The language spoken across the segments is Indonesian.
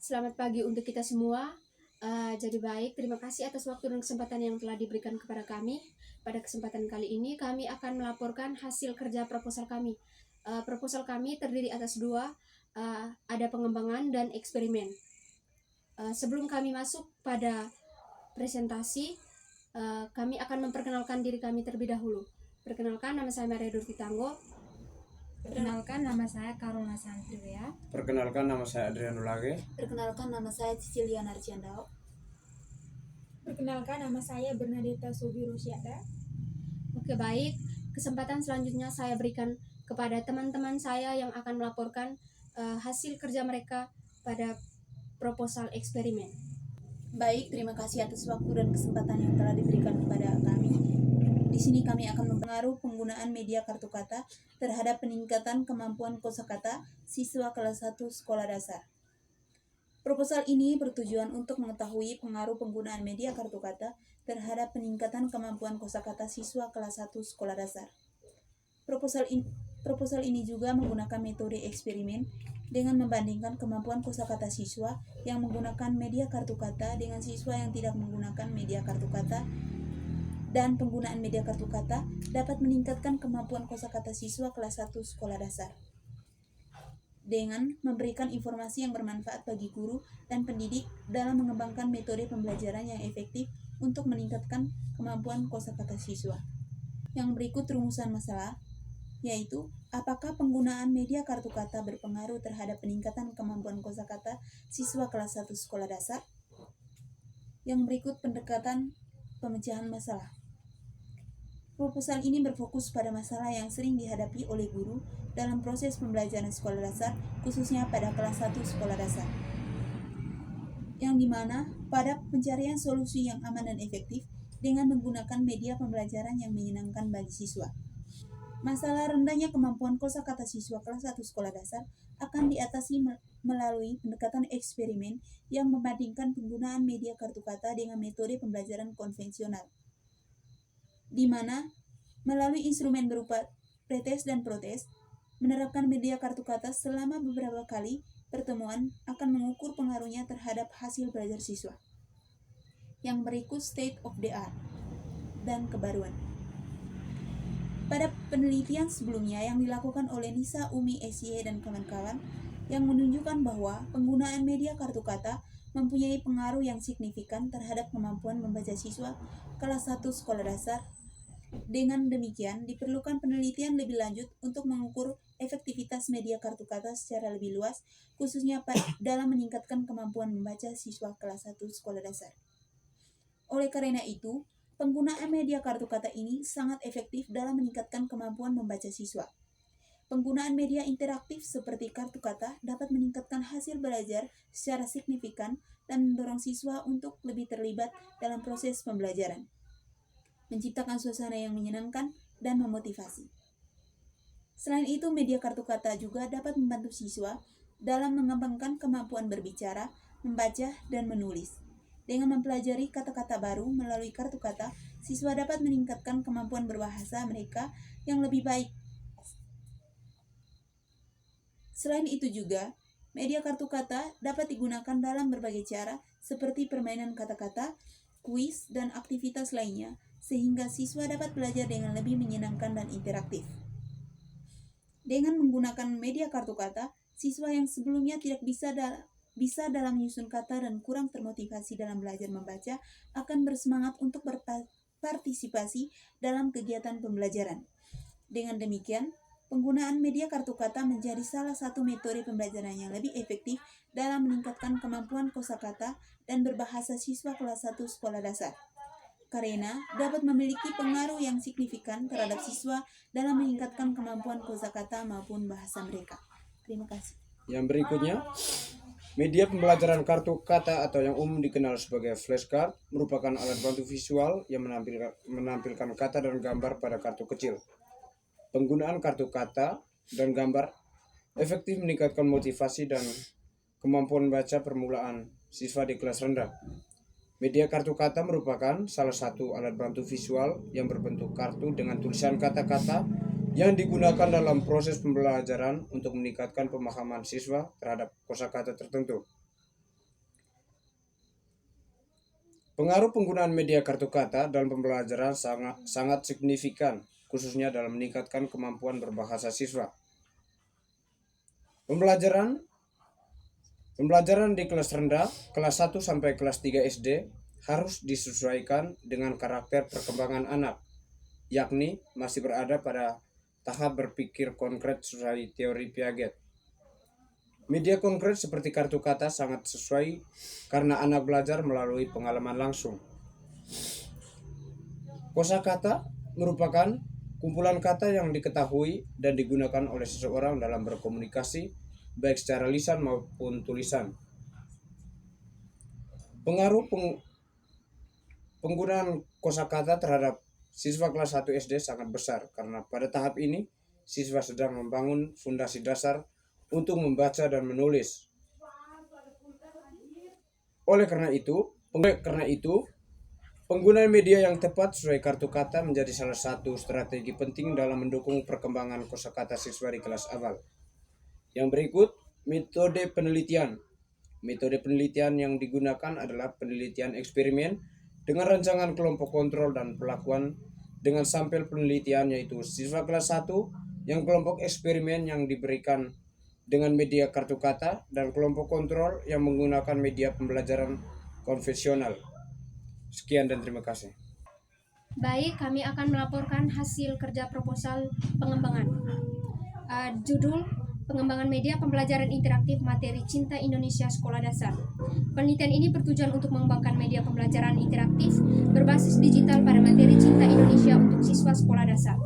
Selamat pagi untuk kita semua. Jadi baik, terima kasih atas waktu dan kesempatan yang telah diberikan kepada kami. Pada kesempatan kali ini kami akan melaporkan hasil kerja proposal kami. Proposal kami terdiri atas dua, ada pengembangan dan eksperimen. Sebelum kami masuk pada presentasi, kami akan memperkenalkan diri kami terlebih dahulu. Perkenalkan, nama saya Maria Durti Tanggo. Perkenalkan, nama saya Karuna Santriya. Perkenalkan, nama saya Adriano Lage. Perkenalkan, nama saya Cecilia Narciandao. Perkenalkan, nama saya Bernadetta Subirusyada. Oke, baik. Kesempatan selanjutnya saya berikan kepada teman-teman saya yang akan melaporkan hasil kerja mereka pada proposal eksperimen. Baik, terima kasih atas waktu dan kesempatan yang telah diberikan kepada kami. Di sini kami akan mempengaruhi penggunaan media kartu kata terhadap peningkatan kemampuan kosakata siswa kelas 1 sekolah dasar. Proposal ini bertujuan untuk mengetahui pengaruh penggunaan media kartu kata terhadap peningkatan kemampuan kosakata siswa kelas 1 sekolah dasar. Proposal ini juga menggunakan metode eksperimen dengan membandingkan kemampuan kosakata siswa yang menggunakan media kartu kata dengan siswa yang tidak menggunakan media kartu kata, dan penggunaan media kartu kata dapat meningkatkan kemampuan kosakata siswa kelas 1 sekolah dasar dengan memberikan informasi yang bermanfaat bagi guru dan pendidik dalam mengembangkan metode pembelajaran yang efektif untuk meningkatkan kemampuan kosakata siswa. Yang berikut rumusan masalah, yaitu apakah penggunaan media kartu kata berpengaruh terhadap peningkatan kemampuan kosakata siswa kelas 1 sekolah dasar. Yang berikut pendekatan pemecahan masalah. Proposal ini berfokus pada masalah yang sering dihadapi oleh guru dalam proses pembelajaran sekolah dasar, khususnya pada kelas 1 sekolah dasar. Yang dimana pada pencarian solusi yang aman dan efektif dengan menggunakan media pembelajaran yang menyenangkan bagi siswa. Masalah rendahnya kemampuan kosakata siswa kelas 1 sekolah dasar akan diatasi melalui pendekatan eksperimen yang membandingkan penggunaan media kartu kata dengan metode pembelajaran konvensional, di mana melalui instrumen berupa pretest dan protest, menerapkan media kartu kata selama beberapa kali pertemuan akan mengukur pengaruhnya terhadap hasil belajar siswa. Yang berikut state of the art dan kebaruan. Pada penelitian sebelumnya yang dilakukan oleh Nisa, Umi, SY, dan kawan-kawan yang menunjukkan bahwa penggunaan media kartu kata mempunyai pengaruh yang signifikan terhadap kemampuan membaca siswa kelas 1 sekolah dasar. Dengan demikian, diperlukan penelitian lebih lanjut untuk mengukur efektivitas media kartu kata secara lebih luas, khususnya dalam meningkatkan kemampuan membaca siswa kelas 1 sekolah dasar. Oleh karena itu, penggunaan media kartu kata ini sangat efektif dalam meningkatkan kemampuan membaca siswa. Penggunaan media interaktif seperti kartu kata dapat meningkatkan hasil belajar secara signifikan dan mendorong siswa untuk lebih terlibat dalam proses pembelajaran, menciptakan suasana yang menyenangkan dan memotivasi. Selain itu, media kartu kata juga dapat membantu siswa dalam mengembangkan kemampuan berbicara, membaca, dan menulis. Dengan mempelajari kata-kata baru melalui kartu kata, siswa dapat meningkatkan kemampuan berbahasa mereka yang lebih baik. Selain itu juga, media kartu kata dapat digunakan dalam berbagai cara seperti permainan kata-kata, kuis, dan aktivitas lainnya, sehingga siswa dapat belajar dengan lebih menyenangkan dan interaktif. Dengan menggunakan media kartu kata, siswa yang sebelumnya tidak bisa dalam menyusun kata dan kurang termotivasi dalam belajar membaca akan bersemangat untuk berpartisipasi dalam kegiatan pembelajaran. Dengan demikian, penggunaan media kartu kata menjadi salah satu metode pembelajaran yang lebih efektif dalam meningkatkan kemampuan kosakata dan berbahasa siswa kelas 1 sekolah dasar, karena dapat memiliki pengaruh yang signifikan terhadap siswa dalam meningkatkan kemampuan kosakata maupun bahasa mereka. Terima kasih. Yang berikutnya, media pembelajaran kartu kata atau yang umum dikenal sebagai flashcard merupakan alat bantu visual yang menampilkan kata dan gambar pada kartu kecil. Penggunaan kartu kata dan gambar efektif meningkatkan motivasi dan kemampuan baca permulaan siswa di kelas rendah. Media kartu kata merupakan salah satu alat bantu visual yang berbentuk kartu dengan tulisan kata-kata yang digunakan dalam proses pembelajaran untuk meningkatkan pemahaman siswa terhadap kosakata tertentu. Pengaruh penggunaan media kartu kata dalam pembelajaran sangat signifikan, khususnya dalam meningkatkan kemampuan berbahasa siswa. Pembelajaran di kelas rendah, kelas 1 sampai kelas 3 SD harus disesuaikan dengan karakter perkembangan anak, yakni masih berada pada tahap berpikir konkret sesuai teori Piaget. Media konkret seperti kartu kata sangat sesuai karena anak belajar melalui pengalaman langsung. Kosakata merupakan kumpulan kata yang diketahui dan digunakan oleh seseorang dalam berkomunikasi, baik secara lisan maupun tulisan. Pengaruh penggunaan kosakata terhadap siswa kelas 1 SD sangat besar karena pada tahap ini siswa sedang membangun fondasi dasar untuk membaca dan menulis. Oleh karena itu, penggunaan media yang tepat sesuai kartu kata menjadi salah satu strategi penting dalam mendukung perkembangan kosakata siswa di kelas awal. Yang berikut, metode penelitian. Metode penelitian yang digunakan adalah penelitian eksperimen dengan rancangan kelompok kontrol dan pelakuan dengan sampel penelitian, yaitu siswa kelas 1 yang kelompok eksperimen yang diberikan dengan media kartu kata dan kelompok kontrol yang menggunakan media pembelajaran konvensional. Sekian dan terima kasih. Baik, kami akan melaporkan hasil kerja proposal pengembangan. Judul pengembangan media pembelajaran interaktif materi Cinta Indonesia Sekolah Dasar. Penelitian ini bertujuan untuk mengembangkan media pembelajaran interaktif berbasis digital pada materi Cinta Indonesia untuk siswa sekolah dasar.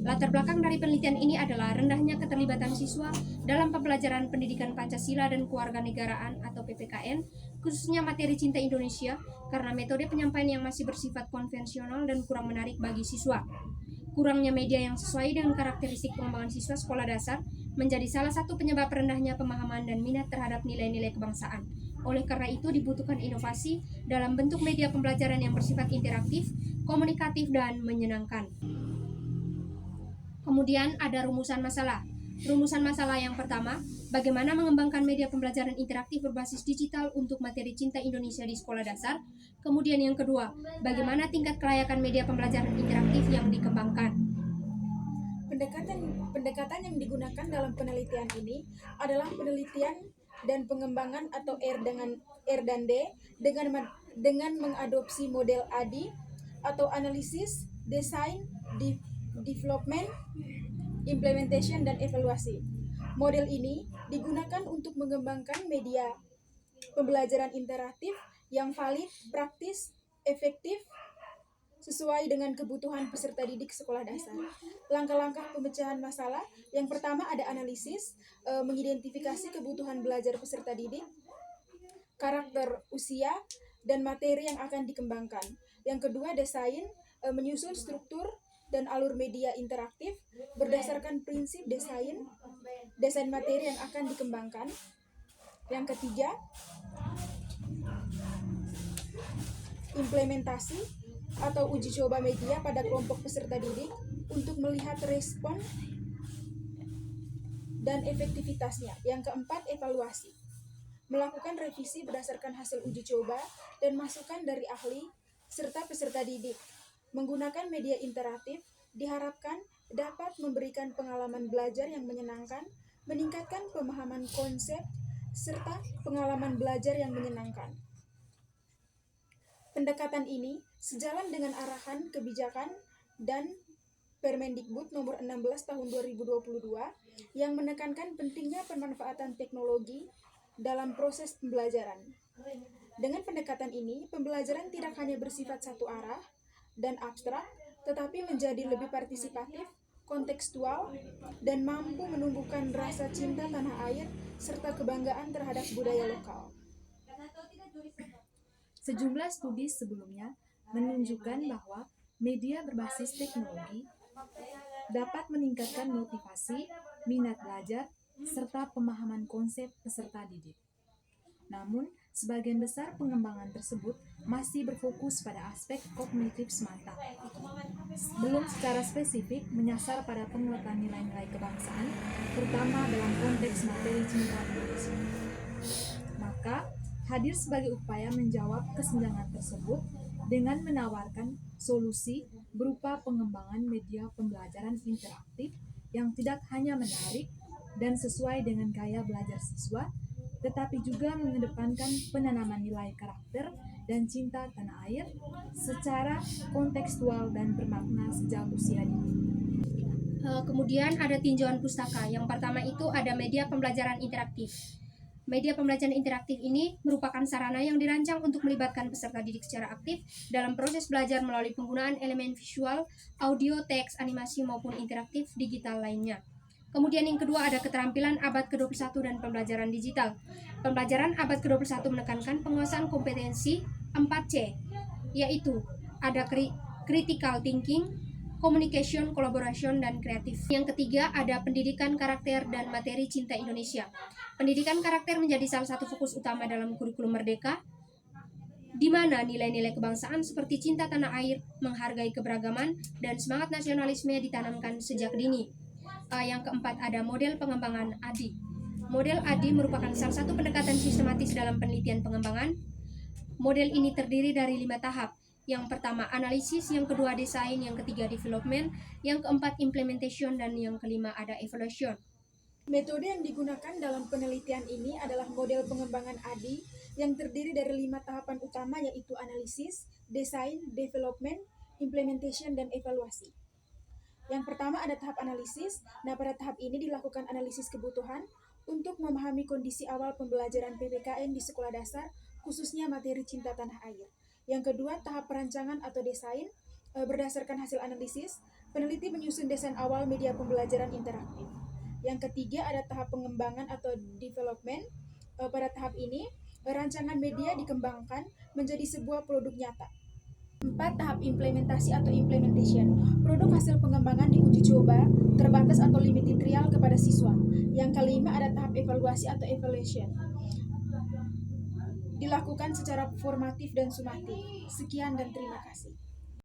Latar belakang dari penelitian ini adalah rendahnya keterlibatan siswa dalam pembelajaran pendidikan Pancasila dan Kewarganegaraan atau PPKN, khususnya materi Cinta Indonesia, karena metode penyampaian yang masih bersifat konvensional dan kurang menarik bagi siswa. Kurangnya media yang sesuai dengan karakteristik pengembangan siswa sekolah dasar menjadi salah satu penyebab rendahnya pemahaman dan minat terhadap nilai-nilai kebangsaan. Oleh karena itu dibutuhkan inovasi dalam bentuk media pembelajaran yang bersifat interaktif, komunikatif, dan menyenangkan. Kemudian ada rumusan masalah. Rumusan masalah yang pertama, bagaimana mengembangkan media pembelajaran interaktif berbasis digital untuk materi Cinta Indonesia di sekolah dasar. Kemudian yang kedua, bagaimana tingkat kelayakan media pembelajaran interaktif yang dikembangkan. Pendekatan yang digunakan dalam penelitian ini adalah penelitian dan pengembangan atau R dan D dengan mengadopsi model ADI atau analisis, desain, development, implementation, dan evaluasi. Model ini digunakan untuk mengembangkan media pembelajaran interaktif yang valid, praktis, efektif, sesuai dengan kebutuhan peserta didik sekolah dasar. Langkah-langkah pemecahan masalah, yang pertama ada analisis, mengidentifikasi kebutuhan belajar peserta didik, karakter usia, dan materi yang akan dikembangkan. Yang kedua desain, menyusun struktur dan alur media interaktif berdasarkan prinsip desain materi yang akan dikembangkan. Yang ketiga, implementasi atau uji coba media pada kelompok peserta didik untuk melihat respon dan efektivitasnya. Yang keempat, evaluasi. Melakukan revisi berdasarkan hasil uji coba dan masukan dari ahli serta peserta didik. Menggunakan media interaktif diharapkan dapat memberikan pengalaman belajar yang menyenangkan, meningkatkan pemahaman konsep, serta pengalaman belajar yang menyenangkan. Pendekatan ini sejalan dengan arahan kebijakan dan Permendikbud nomor 16 tahun 2022 yang menekankan pentingnya pemanfaatan teknologi dalam proses pembelajaran. Dengan pendekatan ini, pembelajaran tidak hanya bersifat satu arah dan abstrak, tetapi menjadi lebih partisipatif, kontekstual, dan mampu menumbuhkan rasa cinta tanah air serta kebanggaan terhadap budaya lokal. Sejumlah studi sebelumnya menunjukkan bahwa media berbasis teknologi dapat meningkatkan motivasi, minat belajar, serta pemahaman konsep peserta didik. Namun, sebagian besar pengembangan tersebut masih berfokus pada aspek kognitif semata, belum secara spesifik menyasar pada penguatan nilai-nilai kebangsaan, terutama dalam konteks materi Cinta Indonesia. Maka, hadir sebagai upaya menjawab kesenjangan tersebut dengan menawarkan solusi berupa pengembangan media pembelajaran interaktif yang tidak hanya menarik dan sesuai dengan gaya belajar siswa, tetapi juga mengedepankan penanaman nilai karakter dan cinta tanah air secara kontekstual dan bermakna sejak usia dini. Kemudian ada tinjauan pustaka. Yang pertama itu ada media pembelajaran interaktif. Media pembelajaran interaktif ini merupakan sarana yang dirancang untuk melibatkan peserta didik secara aktif dalam proses belajar melalui penggunaan elemen visual, audio, teks, animasi maupun interaktif digital lainnya. Kemudian yang kedua ada keterampilan abad ke-21 dan pembelajaran digital. Pembelajaran abad ke-21 menekankan penguasaan kompetensi 4C, yaitu ada critical thinking, communication, collaboration, dan kreatif. Yang ketiga ada pendidikan karakter dan materi cinta Indonesia. Pendidikan karakter menjadi salah satu fokus utama dalam kurikulum Merdeka, di mana nilai-nilai kebangsaan seperti cinta tanah air, menghargai keberagaman, dan semangat nasionalisme ditanamkan sejak dini. Yang keempat ada model pengembangan ADI. Model ADI merupakan salah satu pendekatan sistematis dalam penelitian pengembangan. Model ini terdiri dari 5 tahap. Yang pertama analisis, yang kedua desain, yang ketiga development, yang keempat implementation, dan yang kelima ada evaluation. Metode yang digunakan dalam penelitian ini adalah model pengembangan ADI yang terdiri dari 5 tahapan utama, yaitu analisis, desain, development, implementation, dan evaluasi. Yang pertama ada tahap analisis. Nah, pada tahap ini dilakukan analisis kebutuhan untuk memahami kondisi awal pembelajaran PPKN di sekolah dasar, khususnya materi cinta tanah air. Yang kedua, tahap perancangan atau desain. Berdasarkan hasil analisis, peneliti menyusun desain awal media pembelajaran interaktif. Yang ketiga ada tahap pengembangan atau development. Pada tahap ini, rancangan media dikembangkan menjadi sebuah produk nyata. 4. Tahap implementasi atau implementation. Produk hasil pengembangan diuji coba, terbatas atau limited trial kepada siswa. Yang kelima ada tahap evaluasi atau evaluation. Dilakukan secara formatif dan sumatif. Sekian dan terima kasih.